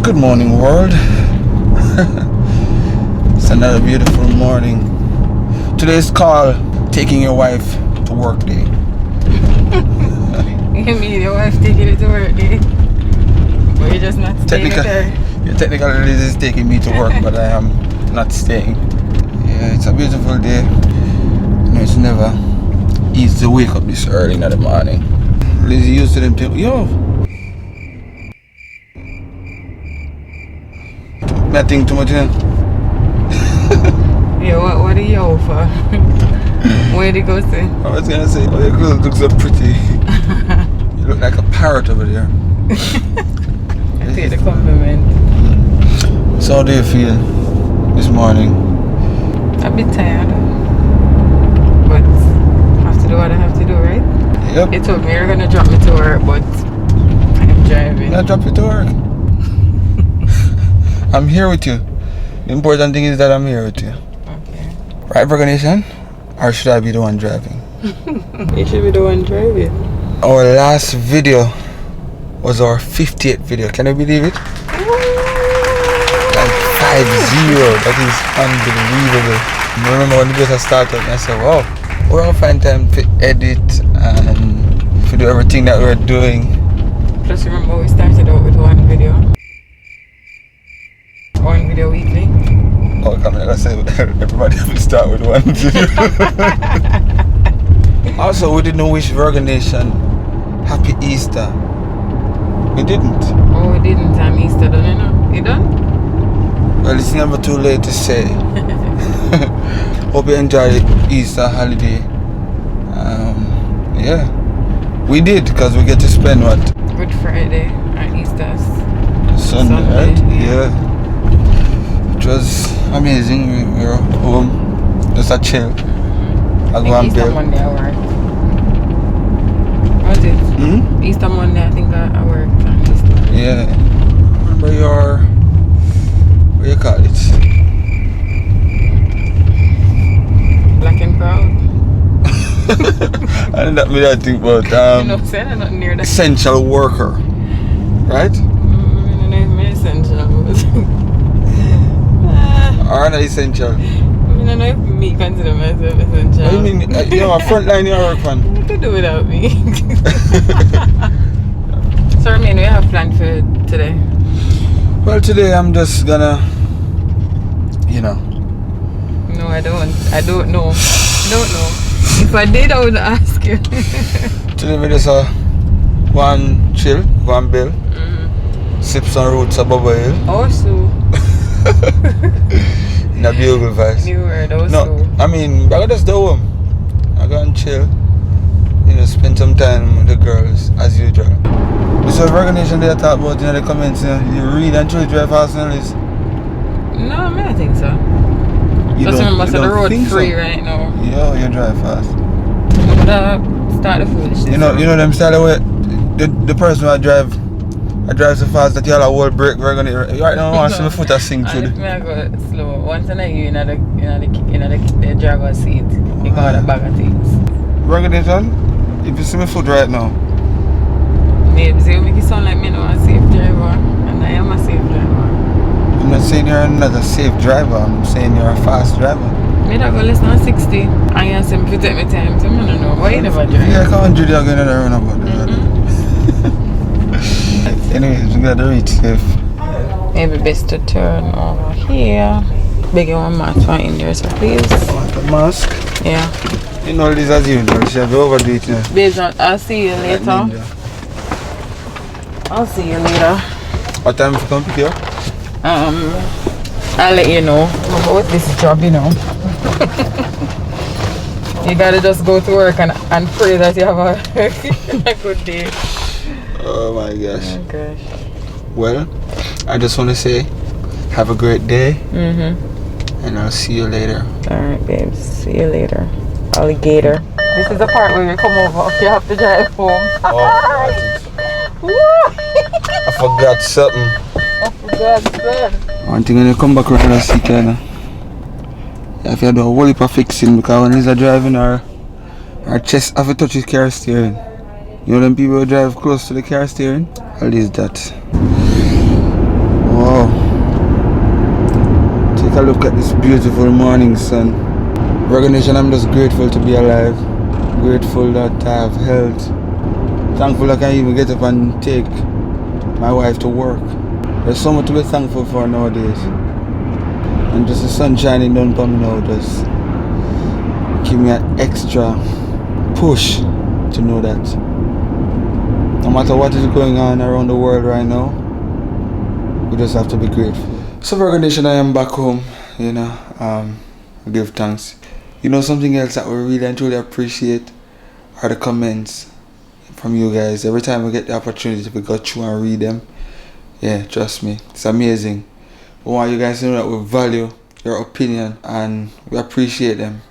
Good morning, world. It's another beautiful morning. Today's called taking your wife to work day. You mean your wife taking you to work day? But you're just not staying there? Your technical release is taking me to work, but I am not staying. Yeah, it's a beautiful day. You know, it's never easy to wake up this early in the morning. Lizzie used to them too. Yo! Nothing too much, you know? Yeah, what are you out for? Where did you go say? I was gonna say, oh, your clothes look so pretty. You look like a parrot over there. I take the compliment. So how do you feel this morning? A bit tired. But I have to do what I have to do, right? Yep. You told me you're gonna drop me to work, but I'm driving. I'll drop you to work. I'm here with you. The important thing is that I'm here with you. Okay. Right, Virgo Nation? Or should I be the one driving? You should be the one driving. Our last video was our 50th video. Can you believe it? Like 50. That is unbelievable. I remember when the video started, I said, wow, we're gonna find time to edit and to do everything that we're doing. Plus remember we started out with one video. One video weekly. Oh, come on, I said everybody have to start with one video. Also, we didn't wish Virgo Nation Happy Easter. We didn't. Oh, we didn't. I'm Easter done, you know? You done? Well, it's never too late to say. Hope you enjoy the Easter holiday. Yeah, we did because we get to spend what? Good Friday and Easter's Sunday, right? Yeah. It was amazing. We were home, just a chill. I go and Easter build. Monday I worked. What is it? Hmm? Easter Monday I think I worked on Easter. Yeah. Remember your, what you call it? Black and proud. I didn't mean that thing, but You know, saying I'm not near that. essential worker, right? I don't know if I'm essential. Or not essential. I don't know if me consider myself essential. What do you mean? You know, a front line you work on. You could do without me. So, I mean, we have planned for today. Well, today I'm just gonna, you know. No, I don't. I don't know. I don't know. If I did, I would ask you. Today we just one chill, one bill, sip some roots of Bubba Hill. Also. In a beautiful vibes. New word also. No, I mean, I just do home. I go and chill. You know, spend some time with the girls as usual. This was Virgo Nation they talk about in the comments. You read and truly drive fast and this. No, I mean, I think so. You Just remember, so the road think free so? right now. Yeah, you drive fast. I'm gonna start the foolishness. You know them style where the person who drive so fast that you all a whole brake. We're gonna right now. I want to see my foot a sink through. And if I go slow, once I you in the driver's seat, you got a bag of things. Virgo Nation, if you see my foot right now. Maybe you make it sound like me now a safe driver, and I am a safe driver. I'm not saying you're not a safe driver. I'm saying you're a fast driver. Me that go less than 60. I ask him to take me time. So I don't know. Why you never drive? Yeah, I can't do that again and run about Anyways, we gotta reach safe. Maybe best to turn over here. Beg you one match for in there, so please. Want the mask? Yeah. You know this as usual. She have to overdo it now. Babes, I'll see you later. I'll see you later. What time to come pick you up? I'll let you know about this job, you know. You gotta just go to work and pray that you have a good day. Oh my gosh. Oh gosh. Well, I just want to say, have a great day. And I'll see you later. Alright, babes. See you later. Alligator. This is the part where you come over. You have to drive home. Oh, I forgot something. I forgot something. One thing when you come back around and see kinda, you have to do a whole heap of fixing because when he's driving our chest have to touch his car steering. You know them people who drive close to the car steering? At least that. Take a look at this beautiful morning sun. Virgo Nation, I'm just grateful to be alive. Grateful that I have health. Thankful I can even get up and take my wife to work. There's so much to be thankful for nowadays. And just the sun shining down upon me now just give me an extra push to know that no matter what is going on around the world right now, we just have to be grateful. So Virgo Nation, I am back home, you know, give thanks. You know, something else that we really and truly appreciate are the comments from you guys. Every time we get the opportunity to go through and read them, yeah, trust me, it's amazing. We want you guys to know that we value your opinion and we appreciate them.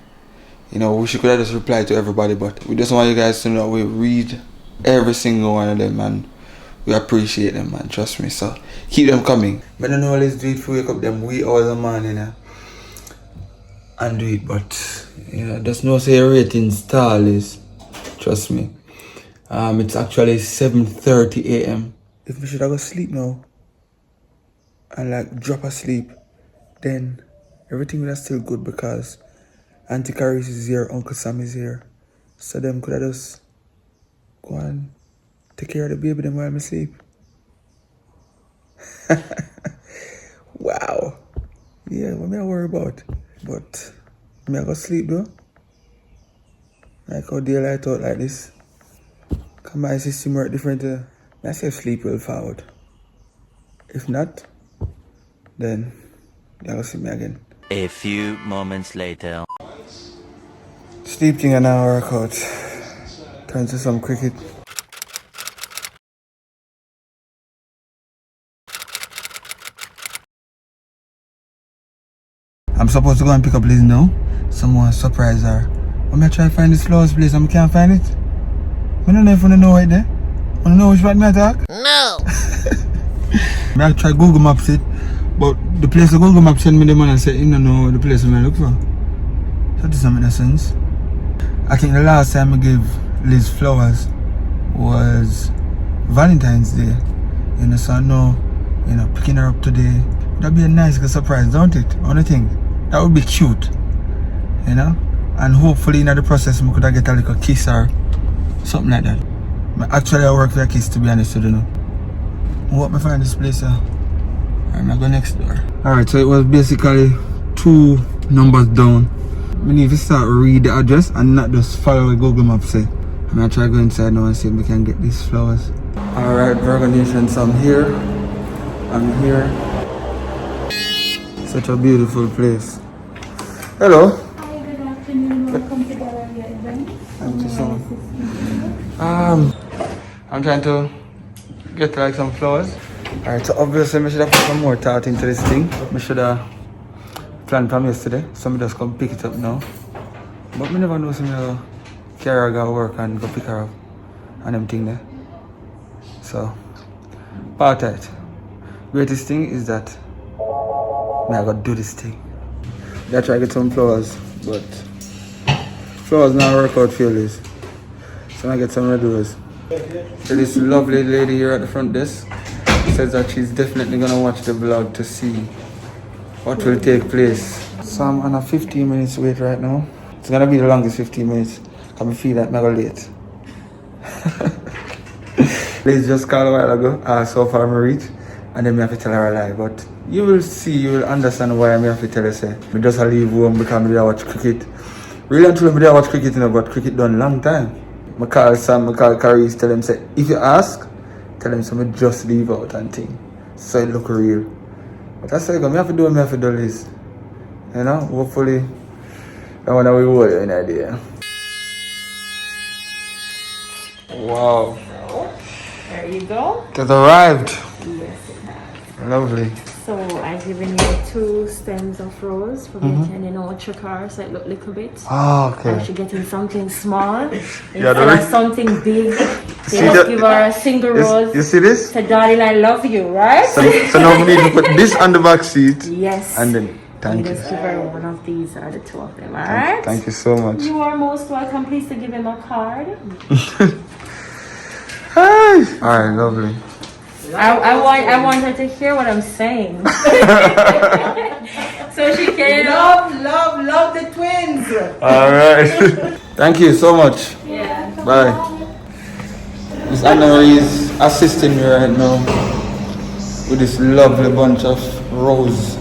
You know, we wish we could have just replied to everybody, but we just want you guys to know that we read every single one of them and we appreciate them, man, trust me. So keep them coming. But I don't know, let's do it for wake up them wee hours a morning, you know, and do it, but you know, just know say your rating stall is, trust me. It's actually 7:30 a.m. If we should have go sleep now and like drop asleep, then everything will still good because Auntie Caris is here, Uncle Sam is here. So them could have just go and take care of the baby them while I sleep. Wow. Yeah, what me I worry about? But me I go sleep though. Like how daylight out like this. Cause my system work different. I say sleep well forward. If not, then you'll see me again. A few moments later. Sleep thing and now work out. Turn to some cricket. I'm supposed to go and pick up Liz now. Someone surprise her. I'm gonna try to find this flowers place and I can't find it. I don't know if you know it there. I don't know which one I talk. No. I try Google Maps it, but the place the Google Maps send me the man and say, you don't know the place I'm look for. So this doesn't make sense. I think the last time I gave Liz flowers was Valentine's Day. You know, so I know, you know, picking her up today, that'd be a nice surprise, don't it? Only thing, that would be cute, you know? And hopefully in the process, I could get a little kiss or something like that. Actually, I work for a kiss, to be honest with you know. I hope I find this place, I'm gonna go next door. Alright, so it was basically 2 numbers down. I need to start read the address and not just follow what Google Maps say. I'm gonna try to go inside now and see if we can get these flowers. Alright, Virgo Nation, so I'm here. Such a beautiful place. Hello. Hi, good afternoon. Welcome to Galleria Event. Thank you so much. I'm trying to get like some flowers. Alright, so obviously I should have put some more thought into this thing. I should have planned from yesterday. Somebody just come pick it up now. But I never know somebody carry her go work and go pick her up and them thing there. So part of it. Greatest thing is that I gotta do this thing. I try to get some flowers, but flowers now work out for Liz. So I get some red rose. So this lovely lady here at the front desk says that she's definitely gonna watch the vlog to see what will take place. So I'm on a 15 minutes wait right now. It's gonna be the longest 15 minutes. I feel that I'm gonna late. Liz just called a while ago, so far I'm reach, and then I have to tell her a lie. But you will see, you will understand why I have to tell her say. I just leave home because I watch cricket. Really and truly I watch cricket, you know, but cricket done long time. I call Sam, I call Caris, tell them say, if you ask, tell them so I just leave out and thing. So it look real. But that's what I have to do, I have to do this. You know, hopefully that one we will in idea. Wow. There you go. It has arrived. Yes, it has. Lovely. So I've given you 2 stems of rose for getting, you know, chakar, so it look a little bit. Oh, okay. And she's getting something small Yeah, instead of something big. They just give her a single rose. You see this? Say, darling, I love you, right? So now we need to put this on the back seat. Yes. And then, thank you. Just give her one of these or the 2 of them, alright? Thank you so much. You are most welcome. Please to give him a card. Hi. Alright, lovely. I want her to hear what I'm saying. So she can Love the twins. Alright. Thank you so much. Yeah. Bye. Miss Anna is assisting me right now with this lovely bunch of rose.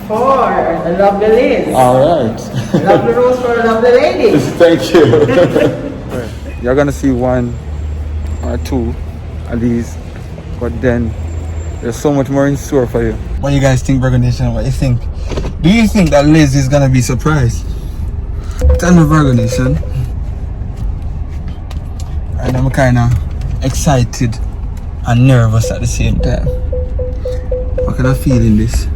For a lovely lady. Alright. Lovely rose for a lovely lady. Thank you. You're gonna see one or two of these, but then there's so much more in store for you. What do you guys think, Virgo Nation? What do you think? Do you think that Liz is gonna be surprised? Tell me, Virgo Nation. And I'm kinda excited and nervous at the same time. What can I feel in this?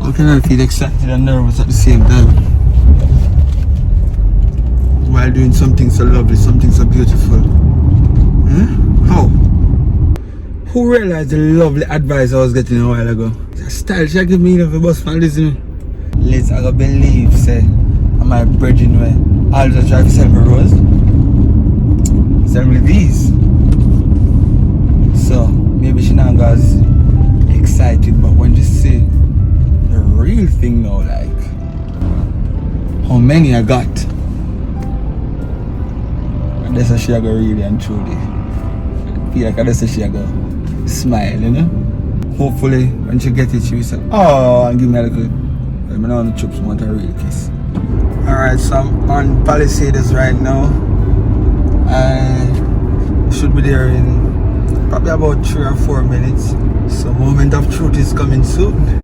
How can I feel excited and nervous at the same time? While doing something so lovely, something so beautiful. Huh? How? Who realized the lovely advice I was getting a while ago? The style she give me the bus for listening. Liz, I gotta believe, say, I'm my brethren where I'll just try to sell me rose. Sell me these. So, maybe she not got as excited, but when you see the real thing now, like, how many I got, and that's how she go really and truly. I feel like that's how she go smile, you know? Hopefully, when she get it, she will say, oh, and give me a little, I mean, on the chips, want a real kiss. Alright, so I'm on Palisades right now. I should be there in probably about 3 or 4 minutes. So moment of truth is coming soon.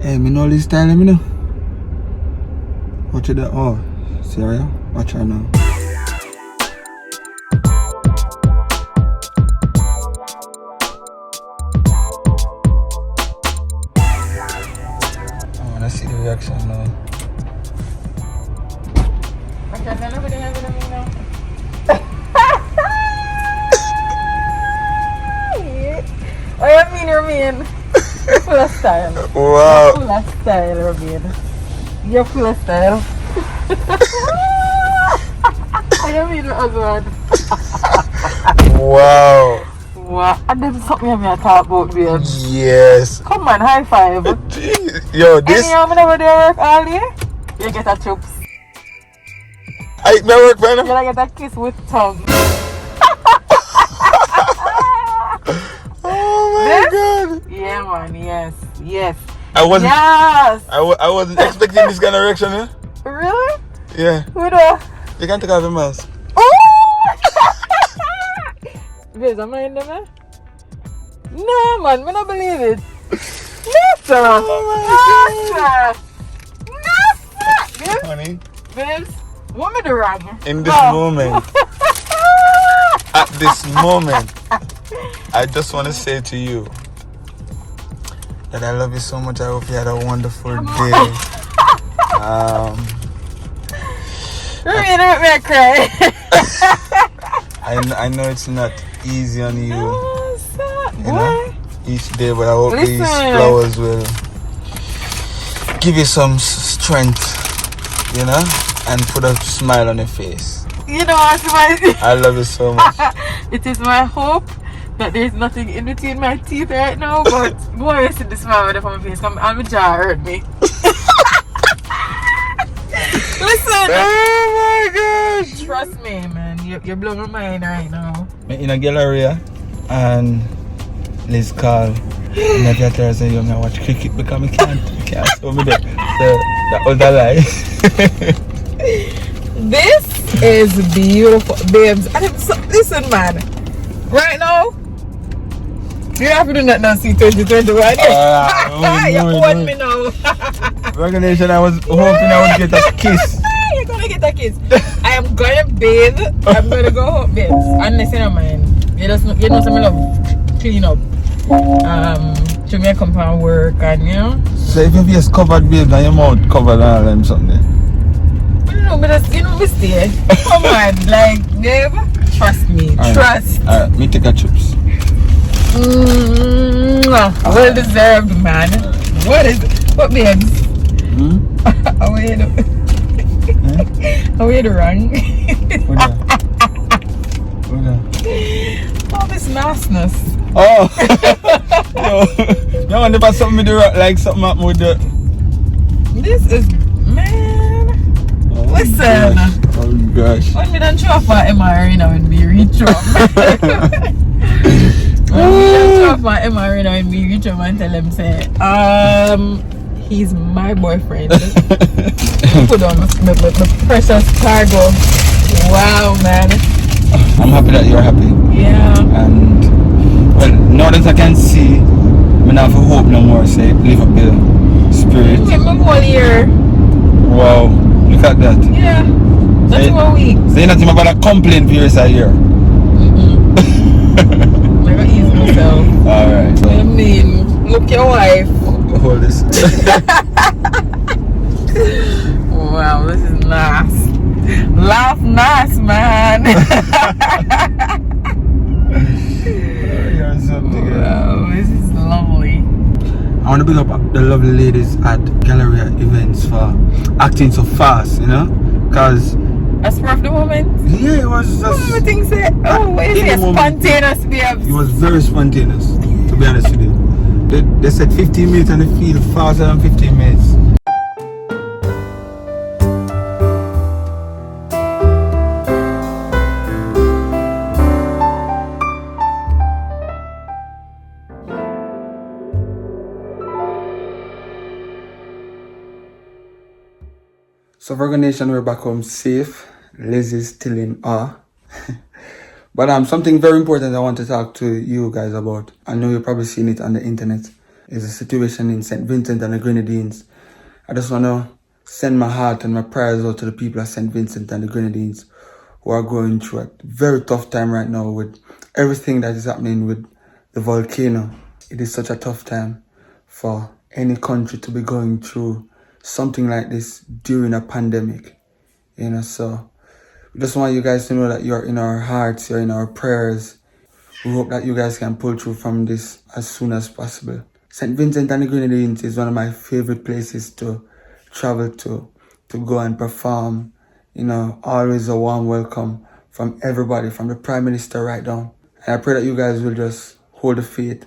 Hey, me know this style, me know. Watch it, oh, Syria, watch her now. I wanna see the reaction now. Oh, you mean, Robin? You're full of style. Wow. You're full of style, Robin. You're full of style. You mean, husband? Wow. Wow. And then something I talk about, babe. Yes. Come on, high five. Jeez. Yo, this. Anyhow, I'm never there work all day. You get a chips. I may work for You him. like get a kiss with tongue. Oh my This? god. Yeah, man. Yes. Yes. I wasn't. Yes. I wasn't expecting this kind of reaction, huh? Really? Yeah. Who the? You can't take off your mask. Babes, am I in there, man? No, man. I don't believe it. No, sir. Oh No, sir. Babes, Honey, babes, what me do wrong? in this moment, at this moment, I just want to say to you that I love you so much. I hope you had a wonderful day. Really don't make me cry. I know it's not easy on you, No, sir. you know, each day, but I hope these Listen. flowers will give you some strength, you know, and put a smile on your face. You know what, I love you so much. it is my hope that there's nothing in between my teeth right now, but boy, I see the smile on my face, and my jaw hurt me. Listen! Oh my gosh! Trust me, man. You're blowing my mind right now. I'm in a gallery and Liz call. And I tell her, say, yo, I watch cricket because I can't show me that. That was a lie. This is beautiful, babes. Listen, man. Right now, you have to do that now, see 2021. You own me now. Recognition, I was hoping I would get a kiss. You're gonna get a kiss. I am gonna bathe. I'm gonna go home, babes. Unless you don't mind. You know some love clean up. To make compound work and you know. So if your face covered, babe, and your mouth covered and all them something. No, but that's, you know, we stay. Come on, like, babe. Trust me. trust. Alright, me take a chips. Well deserved, man. What is it? What babes? How are you doing? How are you doing? Oh, this niceness. Oh! No, never something with the rock, like something up with the. This is, man. Oh, Listen. Gosh. Oh gosh. When we don't show off my MRI now when we reach up. When we don't show off my MRI now when we reach up and tell him, say, he's my boyfriend. Put on the precious cargo. Wow, man. I'm happy that you're happy. Yeah. And well, now that I can see, I have hope no more. Say, live up the spirit. Get my whole year. Wow, look at that. Yeah. That's 1 week. Say nothing about a complaint for yourself here. Never ease myself. Alright. I mean, look your wife. Hold this. Wow, this is nice. Laugh nice, man. You're something. Wow, this is lovely. I want to big up the lovely ladies at Galleria events for acting so fast, you know? Because As for the moment, yeah, it was just. I think say, oh, what is it? Spontaneous, babes. It was very spontaneous, to be honest with you. They said 15 minutes and they feel faster than 15 minutes. So Virgo Nation, we're back home safe. Liz is still in awe. But something very important I want to talk to you guys about. I know you've probably seen it on the internet. It's a situation in St. Vincent and the Grenadines. I just want to send my heart and my prayers out to the people of St. Vincent and the Grenadines who are going through a very tough time right now with everything that is happening with the volcano. It is such a tough time for any country to be going through something like this during a pandemic, you know. So we just want you guys to know that you're in our hearts, you're in our prayers. We hope that you guys can pull through from this as soon as possible. St. Vincent and the Grenadines is one of my favorite places to travel to go and perform. You know, always a warm welcome from everybody, from the Prime Minister right down. And I pray that you guys will just hold the faith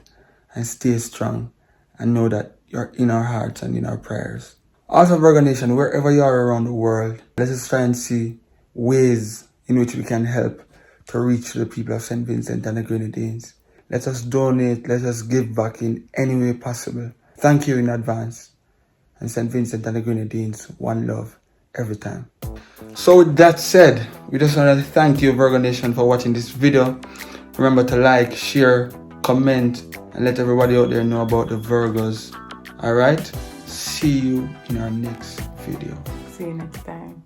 and stay strong and know that you're in our hearts and in our prayers. Also, Virgo Nation, wherever you are around the world, let us try and see ways in which we can help to reach the people of St. Vincent and the Grenadines. Let us donate, let us give back in any way possible. Thank you in advance. And St. Vincent and the Grenadines, one love, every time. So with that said, we just want to thank you, Virgo Nation, for watching this video. Remember to like, share, comment, and let everybody out there know about the Virgos. Alright? See you in our next video. See you next time.